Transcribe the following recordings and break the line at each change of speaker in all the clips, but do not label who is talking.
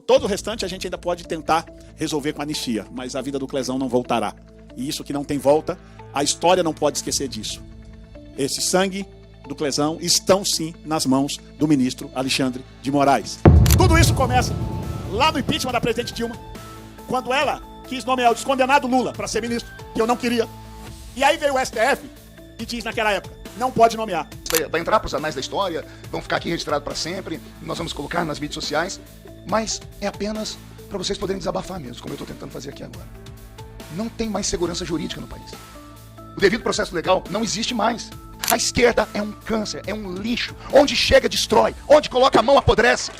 Todo o restante a gente ainda pode tentar resolver com anistia, mas a vida do Clezão não voltará. E isso que não tem volta, a história não pode esquecer disso. Esse sangue do Clezão estão sim nas mãos do ministro Alexandre de Moraes. Tudo isso começa lá no impeachment da presidente Dilma, quando ela quis nomear o descondenado Lula para ser ministro, que eu não queria. E aí veio o STF e diz naquela época, não pode nomear.
Vai entrar para os anais da história, vão ficar aqui registrado para sempre, nós vamos colocar nas mídias sociais, mas é apenas para vocês poderem desabafar mesmo, como eu estou tentando fazer aqui agora. Não tem mais segurança jurídica no país. O devido processo legal não existe mais. A esquerda é um câncer, é um lixo. Onde chega, destrói. Onde coloca a mão, apodrece.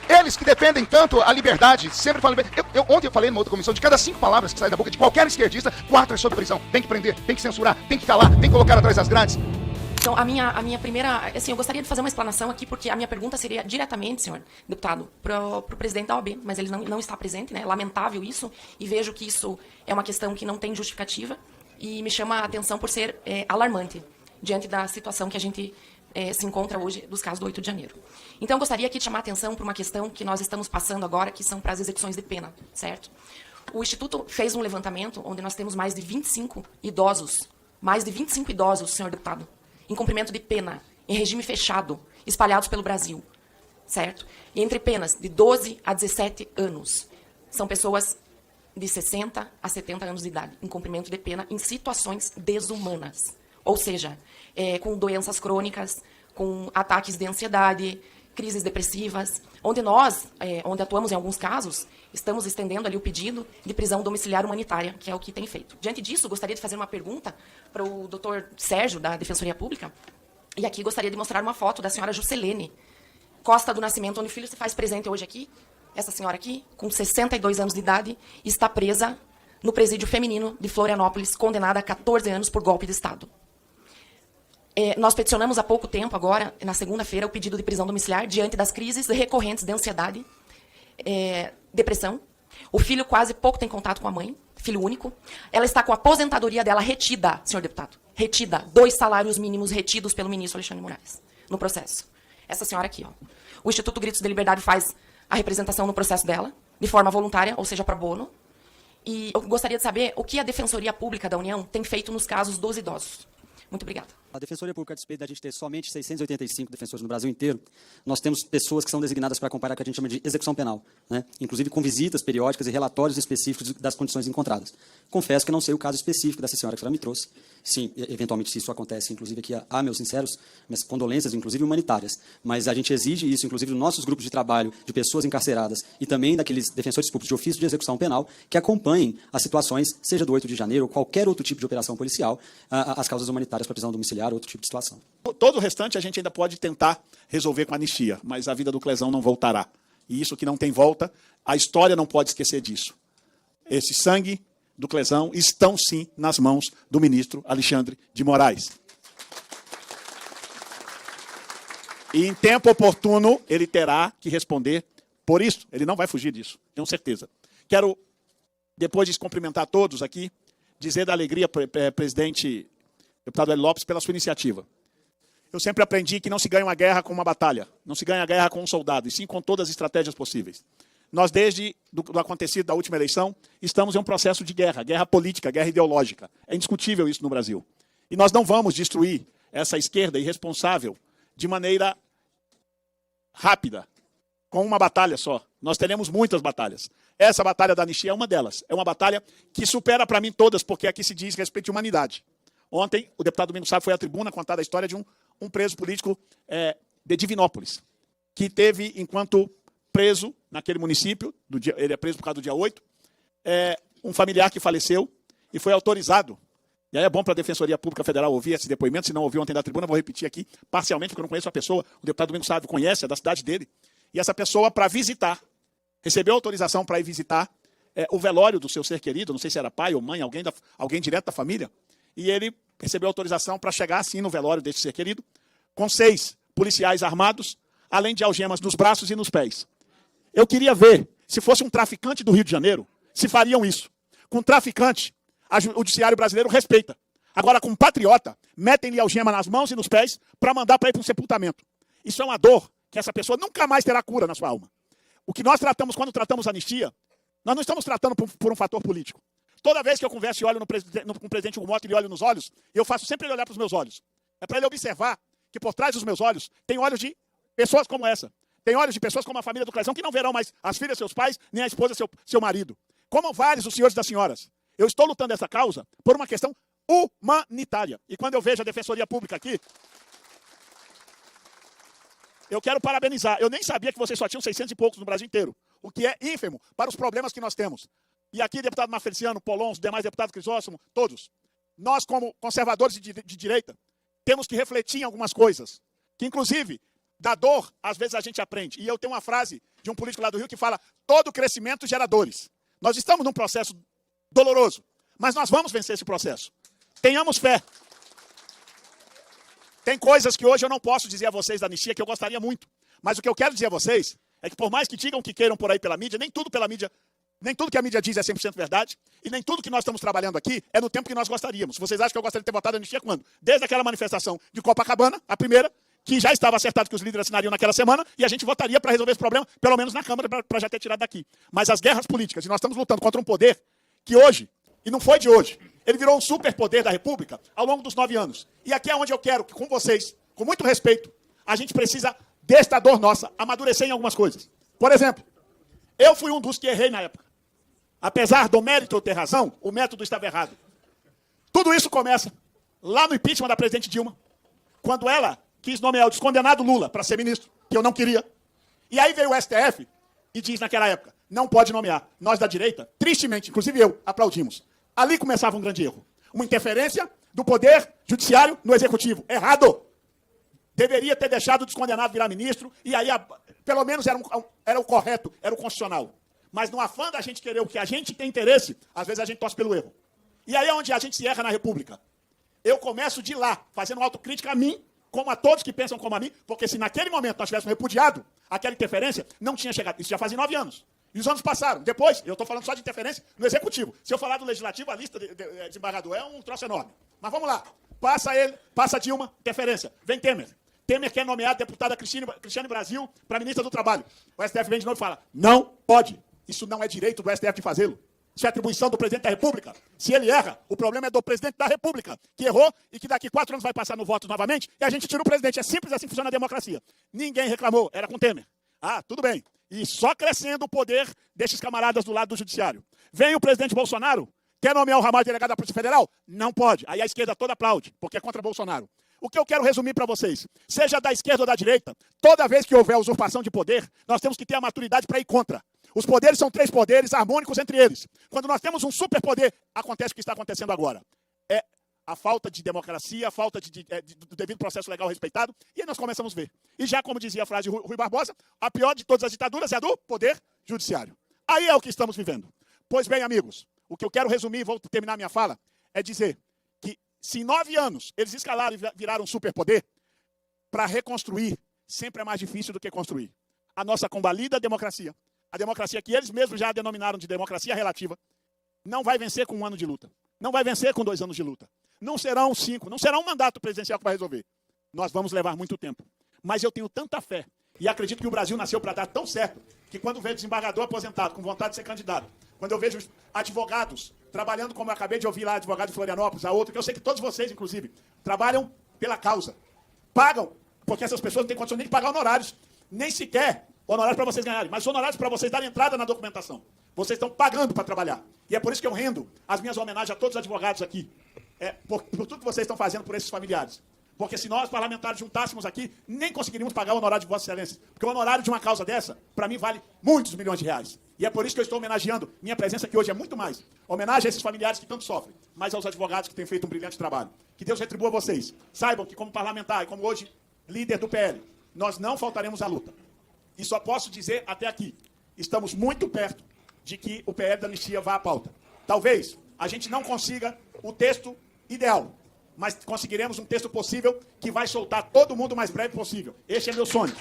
Eles que defendem tanto a liberdade, sempre falam... Ontem eu falei numa outra comissão, de cada 5 palavras que saem da boca de qualquer esquerdista, 4 é sobre prisão. Tem que prender, tem que censurar, tem que calar, tem que colocar atrás das grades.
Então, a minha primeira... Assim, eu gostaria de fazer uma explanação aqui, porque a minha pergunta seria diretamente, senhor deputado, pro presidente da OAB, mas ele não está presente, né? É lamentável isso, e vejo que isso é uma questão que não tem justificativa, e me chama a atenção por ser alarmante, diante da situação que a gente se encontra hoje dos casos do 8 de janeiro. Então, eu gostaria aqui de chamar a atenção para uma questão que nós estamos passando agora, que são para as execuções de pena, certo? O Instituto fez um levantamento onde nós temos mais de 25 idosos, senhor deputado, em cumprimento de pena, em regime fechado, espalhados pelo Brasil, certo? E entre penas de 12 a 17 anos. São pessoas de 60 a 70 anos de idade, em cumprimento de pena, em situações desumanas. Ou seja, com doenças crônicas, com ataques de ansiedade, crises depressivas, onde nós, onde atuamos em alguns casos, estamos estendendo ali o pedido de prisão domiciliar humanitária, que é o que tem feito. Diante disso, gostaria de fazer uma pergunta para o doutor Sérgio, da Defensoria Pública, e aqui gostaria de mostrar uma foto da senhora Juscelene Costa do Nascimento, onde o filho se faz presente hoje aqui. Essa senhora aqui, com 62 anos de idade, está presa no presídio feminino de Florianópolis, condenada a 14 anos por golpe de Estado. Nós peticionamos há pouco tempo, agora, na segunda-feira, o pedido de prisão domiciliar diante das crises recorrentes de ansiedade, depressão. O filho quase pouco tem contato com a mãe, filho único. Ela está com a aposentadoria dela retida, senhor deputado. Retida. 2 salários mínimos retidos pelo ministro Alexandre de Moraes no processo. Essa senhora aqui, ó. O Instituto Gritos de Liberdade faz a representação no processo dela, de forma voluntária, ou seja, pro bono. E eu gostaria de saber o que a Defensoria Pública da União tem feito nos casos dos idosos. Muito obrigada.
A Defensoria Pública, a despeito da gente ter somente 685 defensores no Brasil inteiro, nós temos pessoas que são designadas para acompanhar o que a gente chama de execução penal, né? Inclusive com visitas periódicas e relatórios específicos das condições encontradas. Confesso que não sei o caso específico dessa senhora que ela me trouxe. Sim, eventualmente, se isso acontece, inclusive aqui há meus sinceros, minhas condolências, inclusive humanitárias. Mas a gente exige isso, inclusive, nos nossos grupos de trabalho de pessoas encarceradas e também daqueles defensores públicos de ofício de execução penal que acompanhem as situações, seja do 8 de janeiro ou qualquer outro tipo de operação policial, as causas humanitárias para prisão domiciliar ou outro tipo de situação.
Todo o restante a gente ainda pode tentar resolver com anistia, mas a vida do Clezão não voltará. E isso que não tem volta, a história não pode esquecer disso. Esse sangue do Clezão estão sim nas mãos do ministro Alexandre de Moraes. E em tempo oportuno ele terá que responder por isso. Ele não vai fugir disso, tenho certeza. Quero, depois de cumprimentar todos aqui, dizer da alegria, presidente, deputado Hélio Lopes, pela sua iniciativa. Eu sempre aprendi que não se ganha uma guerra com uma batalha, não se ganha a guerra com um soldado, e sim com todas as estratégias possíveis. Nós, desde do acontecido da última eleição, estamos em um processo de guerra, guerra política, guerra ideológica. É indiscutível isso no Brasil. E nós não vamos destruir essa esquerda irresponsável de maneira rápida, com uma batalha só. Nós teremos muitas batalhas. Essa batalha da anistia é uma delas. É uma batalha que supera para mim todas, porque aqui se diz respeito de humanidade. Ontem, o deputado Domingos Sá foi à tribuna contar a história de um preso político de Divinópolis, que teve, enquanto preso naquele município, ele é preso por causa do dia 8, um familiar que faleceu e foi autorizado. E aí é bom para a Defensoria Pública Federal ouvir esse depoimento, se não ouviu ontem da tribuna, vou repetir aqui parcialmente, porque eu não conheço a pessoa, o deputado Domingos Sá conhece, é da cidade dele, e essa pessoa, para visitar, recebeu autorização para ir visitar o velório do seu ser querido, não sei se era pai ou mãe, alguém direto da família, e ele recebeu autorização para chegar assim no velório desse ser querido, com 6 policiais armados, além de algemas nos braços e nos pés. Eu queria ver, se fosse um traficante do Rio de Janeiro, se fariam isso. Com traficante, o judiciário brasileiro respeita. Agora, com patriota, metem-lhe algema nas mãos e nos pés para mandar para ir para um sepultamento. Isso é uma dor que essa pessoa nunca mais terá cura na sua alma. O que nós tratamos quando tratamos anistia, nós não estamos tratando por um fator político. Toda vez que eu converso e olho com o presidente Hugo Mota e lhe olho nos olhos, eu faço sempre ele olhar para os meus olhos. É para ele observar que por trás dos meus olhos tem olhos de pessoas como essa. Tem olhos de pessoas como a família do Clezão, que não verão mais as filhas, seus pais, nem a esposa, seu marido. Como vários os senhores e das senhoras. Eu estou lutando essa causa por uma questão humanitária. E quando eu vejo a Defensoria Pública aqui, eu quero parabenizar. Eu nem sabia que vocês só tinham 600 e poucos no Brasil inteiro. O que é ínfimo para os problemas que nós temos. E aqui, deputado Marfeliciano, Polon, os demais deputados Crisóstomo, todos. Nós, como conservadores de direita, temos que refletir em algumas coisas. Que, inclusive, da dor, às vezes a gente aprende. E eu tenho uma frase de um político lá do Rio que fala: todo crescimento gera dores. Nós estamos num processo doloroso, mas nós vamos vencer esse processo. Tenhamos fé. Tem coisas que hoje eu não posso dizer a vocês da anistia que eu gostaria muito. Mas o que eu quero dizer a vocês é que por mais que digam que queiram por aí pela mídia, nem tudo que a mídia diz é 100% verdade, e nem tudo que nós estamos trabalhando aqui é no tempo que nós gostaríamos. Vocês acham que eu gostaria de ter votado a anistia quando? Desde aquela manifestação de Copacabana, a primeira, que já estava acertado que os líderes assinariam naquela semana, e a gente votaria para resolver esse problema, pelo menos na Câmara, para já ter tirado daqui. Mas as guerras políticas, e nós estamos lutando contra um poder que hoje, e não foi de hoje, ele virou um superpoder da República ao longo dos 9 anos. E aqui é onde eu quero que, com vocês, com muito respeito, a gente precisa, desta dor nossa, amadurecer em algumas coisas. Por exemplo, eu fui um dos que errei na época. Apesar do mérito eu ter razão, o método estava errado. Tudo isso começa lá no impeachment da presidente Dilma, quando ela quis nomear o descondenado Lula para ser ministro, que eu não queria. E aí veio o STF e diz naquela época: não pode nomear. Nós da direita, tristemente, inclusive eu, aplaudimos. Ali começava um grande erro. Uma interferência do poder judiciário no executivo. Errado. Deveria ter deixado o descondenado virar ministro, e aí, pelo menos, era o correto, era o constitucional. Mas no afã da gente querer o que a gente tem interesse, às vezes a gente torce pelo erro. E aí é onde a gente se erra na República. Eu começo de lá, fazendo autocrítica a mim, como a todos que pensam como a mim, porque se naquele momento nós tivéssemos repudiado aquela interferência, não tinha chegado. Isso já fazia 9 anos. E os anos passaram. Depois, eu estou falando só de interferência no Executivo. Se eu falar do Legislativo, a lista de desembargador é um troço enorme. Mas vamos lá. Passa ele, passa Dilma, interferência. Vem Temer. Temer quer nomear a deputada Cristiane Brasil para ministra do Trabalho. O STF vem de novo e fala: não pode. Isso não é direito do STF de fazê-lo. Isso é atribuição do presidente da República. Se ele erra, o problema é do presidente da República, que errou e que daqui 4 anos vai passar no voto novamente, e a gente tira o presidente. É simples assim que funciona a democracia. Ninguém reclamou, era com Temer. Ah, tudo bem. E só crescendo o poder destes camaradas do lado do judiciário. Vem o presidente Bolsonaro, quer nomear o ramal delegado da Polícia Federal? Não pode. Aí a esquerda toda aplaude, porque é contra Bolsonaro. O que eu quero resumir para vocês, seja da esquerda ou da direita, toda vez que houver usurpação de poder, nós temos que ter a maturidade para ir contra. Os poderes são 3 poderes harmônicos entre eles. Quando nós temos um superpoder, acontece o que está acontecendo agora. É a falta de democracia, a falta do devido processo legal respeitado, e aí nós começamos a ver. E já, como dizia a frase de Rui Barbosa, a pior de todas as ditaduras é a do poder judiciário. Aí é o que estamos vivendo. Pois bem, amigos, o que eu quero resumir, vou terminar minha fala, é dizer que se em 9 anos eles escalaram e viraram um superpoder, para reconstruir sempre é mais difícil do que construir. A nossa combalida democracia, a democracia que eles mesmos já denominaram de democracia relativa, não vai vencer com 1 ano de luta. Não vai vencer com 2 anos de luta. Não serão 5, não será um mandato presidencial que vai resolver. Nós vamos levar muito tempo. Mas eu tenho tanta fé, e acredito que o Brasil nasceu para dar tão certo, que quando vejo desembargador aposentado, com vontade de ser candidato, quando eu vejo advogados trabalhando, como eu acabei de ouvir lá, advogado de Florianópolis, a outro, que eu sei que todos vocês, inclusive, trabalham pela causa. Pagam, porque essas pessoas não têm condição nem de pagar honorários, nem sequer honorários para vocês ganharem, mas honorários para vocês darem entrada na documentação. Vocês estão pagando para trabalhar. E é por isso que eu rendo as minhas homenagens a todos os advogados aqui, por tudo que vocês estão fazendo por esses familiares. Porque se nós, parlamentares, juntássemos aqui, nem conseguiríamos pagar o honorário de Vossa Excelência. Porque o honorário de uma causa dessa, para mim, vale muitos milhões de reais. E é por isso que eu estou homenageando. Minha presença aqui hoje é muito mais. Homenagem a esses familiares que tanto sofrem, mas aos advogados que têm feito um brilhante trabalho. Que Deus retribua vocês. Saibam que, como parlamentar e como hoje líder do PL, nós não faltaremos à luta. E só posso dizer até aqui, estamos muito perto de que o PL da anistia vá à pauta. Talvez a gente não consiga o texto ideal, mas conseguiremos um texto possível que vai soltar todo mundo o mais breve possível. Este é meu sonho.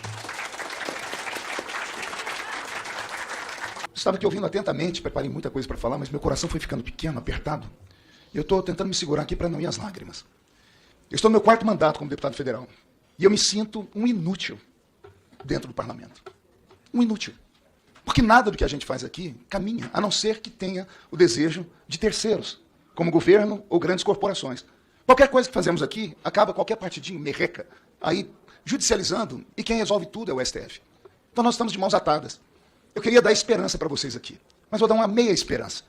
Estava aqui ouvindo atentamente, preparei muita coisa para falar, mas meu coração foi ficando pequeno, apertado. E eu estou tentando me segurar aqui para não ir às lágrimas. Eu estou no meu 4º mandato como deputado federal. E eu me sinto um inútil dentro do parlamento. Um inútil. Porque nada do que a gente faz aqui caminha, a não ser que tenha o desejo de terceiros, como governo ou grandes corporações. Qualquer coisa que fazemos aqui, acaba qualquer partidinho merreca, aí judicializando, e quem resolve tudo é o STF. Então nós estamos de mãos atadas. Eu queria dar esperança para vocês aqui, mas vou dar uma meia esperança.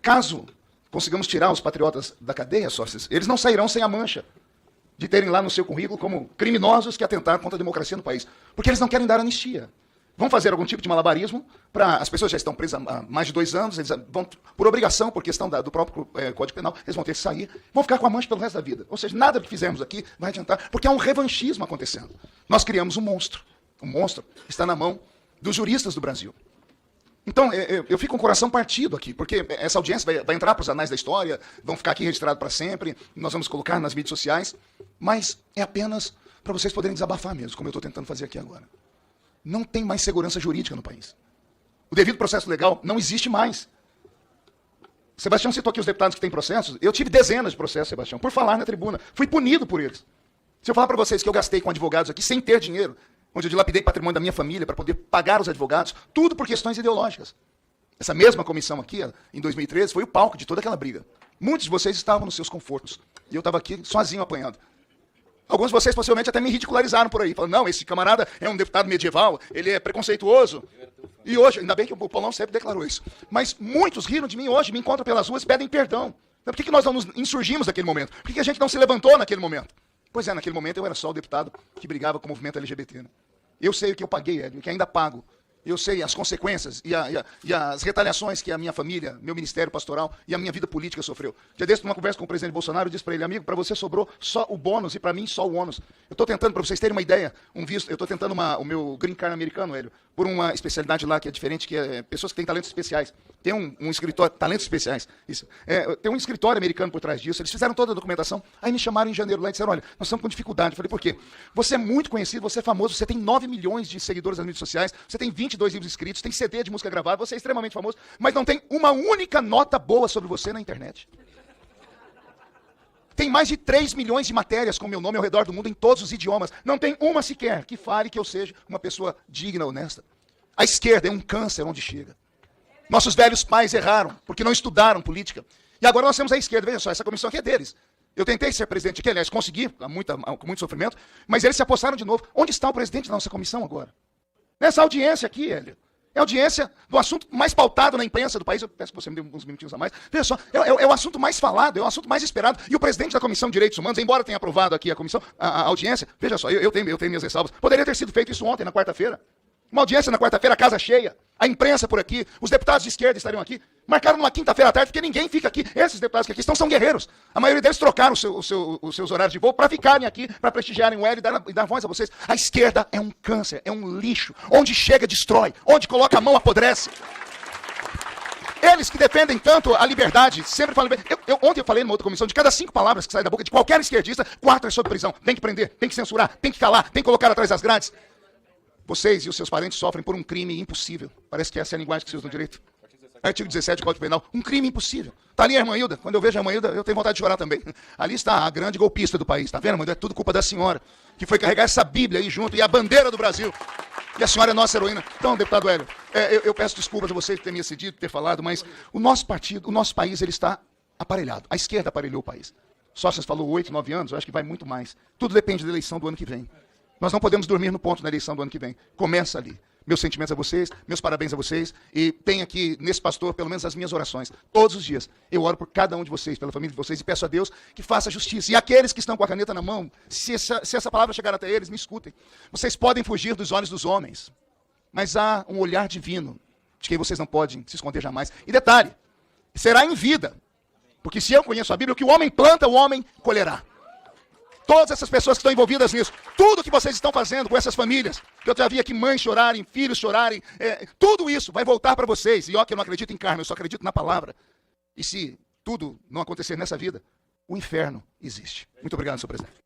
Caso consigamos tirar os patriotas da cadeia, sócios, eles não sairão sem a mancha de terem lá no seu currículo como criminosos que atentaram contra a democracia no país, porque eles não querem dar anistia. Vão fazer algum tipo de malabarismo para as pessoas já estão presas há mais de 2 anos, eles vão, por obrigação, por questão do próprio Código Penal, eles vão ter que sair, vão ficar com a mancha pelo resto da vida. Ou seja, nada do que fizemos aqui vai adiantar, porque há um revanchismo acontecendo. Nós criamos um monstro. O monstro está na mão dos juristas do Brasil. Então, eu fico com o coração partido aqui, porque essa audiência vai entrar para os anais da história, vão ficar aqui registrados para sempre, nós vamos colocar nas mídias sociais, mas é apenas para vocês poderem desabafar mesmo, como eu estou tentando fazer aqui agora. Não tem mais segurança jurídica no país. O devido processo legal não existe mais. O Sebastião citou aqui os deputados que têm processos. Eu tive dezenas de processos, Sebastião, por falar na tribuna. Fui punido por eles. Se eu falar para vocês que eu gastei com advogados aqui sem ter dinheiro, onde eu dilapidei patrimônio da minha família para poder pagar os advogados, tudo por questões ideológicas. Essa mesma comissão aqui, em 2013, foi o palco de toda aquela briga. Muitos de vocês estavam nos seus confortos. E eu estava aqui sozinho apanhando. Alguns de vocês possivelmente até me ridicularizaram por aí. Falando, não, esse camarada é um deputado medieval, ele é preconceituoso. E hoje, ainda bem que o Paulão sempre declarou isso. Mas muitos riram de mim hoje, me encontram pelas ruas e pedem perdão. Então, por que nós não nos insurgimos naquele momento? Por que a gente não se levantou naquele momento? Pois é, naquele momento eu era só o deputado que brigava com o movimento LGBT. Né? Eu sei o que eu paguei, Hélio, que ainda pago. Eu sei as consequências e as retaliações que a minha família, meu ministério pastoral e a minha vida política sofreu. Já desse numa conversa com o presidente Bolsonaro, eu disse para ele, amigo, para você sobrou só o bônus e para mim só o ônus. Eu estou tentando, para vocês terem uma ideia, um visto, eu estou tentando o meu green card americano, Hélio, por uma especialidade lá que é diferente, que é pessoas que têm talentos especiais. Tem um escritório, talentos especiais, isso. Tem um escritório americano por trás disso, eles fizeram toda a documentação, aí me chamaram em janeiro lá e disseram, olha, nós estamos com dificuldade. Eu falei, por quê? Você é muito conhecido, você é famoso, você tem 9 milhões de seguidores nas mídias sociais, você tem 22 livros escritos, tem CD de música gravada, você é extremamente famoso, mas não tem uma única nota boa sobre você na internet. Tem mais de 3 milhões de matérias com meu nome ao redor do mundo em todos os idiomas. Não tem uma sequer que fale que eu seja uma pessoa digna, honesta. A esquerda é um câncer onde chega. Nossos velhos pais erraram, porque não estudaram política. E agora nós temos a esquerda. Veja só, essa comissão aqui é deles. Eu tentei ser presidente aqui, aliás, consegui, com muito sofrimento, mas eles se apossaram de novo. Onde está o presidente da nossa comissão agora? Nessa audiência aqui, Hélio. É a audiência do assunto mais pautado na imprensa do país. Eu peço que você me dê uns minutinhos a mais. Veja só, é o assunto mais falado, é o assunto mais esperado. E o presidente da Comissão de Direitos Humanos, embora tenha aprovado aqui a audiência, veja só, eu tenho minhas ressalvas. Poderia ter sido feito isso ontem, na quarta-feira. Uma audiência na quarta-feira, a casa cheia, a imprensa por aqui, os deputados de esquerda estariam aqui. Marcaram numa quinta-feira à tarde, porque ninguém fica aqui. Esses deputados que aqui estão são guerreiros. A maioria deles trocaram os seus horários de voo para ficarem aqui, para prestigiarem o Hélio e dar voz a vocês. A esquerda é um câncer, é um lixo. Onde chega, destrói. Onde coloca a mão, apodrece. Eles que defendem tanto a liberdade, sempre falam bem. Ontem eu falei numa outra comissão, de cada 5 palavras que saem da boca de qualquer esquerdista, 4 é sobre prisão. Tem que prender, tem que censurar, tem que calar, tem que colocar atrás das grades. Vocês e os seus parentes sofrem por um crime impossível. Parece que essa é a linguagem que se usa no direito. Artigo 17 do Código Penal. Um crime impossível. Está ali a irmã Hilda. Quando eu vejo a irmã Hilda, eu tenho vontade de chorar também. Ali está a grande golpista do país. Está vendo, irmã Hilda? É tudo culpa da senhora, que foi carregar essa Bíblia aí junto e a bandeira do Brasil. E a senhora é nossa heroína. Então, deputado Hélio, eu peço desculpas a você por ter me excedido, por ter falado, mas o nosso partido, o nosso país, ele está aparelhado. A esquerda aparelhou o país. Sócias falou 8, 9 anos, eu acho que vai muito mais. Tudo depende da eleição do ano que vem. Nós não podemos dormir no ponto na eleição do ano que vem. Começa ali. Meus sentimentos a vocês, meus parabéns a vocês. E tem aqui, nesse pastor, pelo menos as minhas orações. Todos os dias. Eu oro por cada um de vocês, pela família de vocês, e peço a Deus que faça justiça. E aqueles que estão com a caneta na mão, se essa palavra chegar até eles, me escutem. Vocês podem fugir dos olhos dos homens, mas há um olhar divino, de quem vocês não podem se esconder jamais. E detalhe, será em vida. Porque se eu conheço a Bíblia, o que o homem planta, o homem colherá. Todas essas pessoas que estão envolvidas nisso, tudo que vocês estão fazendo com essas famílias, que eu já vi aqui mães chorarem, filhos chorarem, tudo isso vai voltar para vocês. E ó, que eu não acredito em karma, eu só acredito na palavra. E se tudo não acontecer nessa vida, o inferno existe. Muito obrigado, senhor presidente.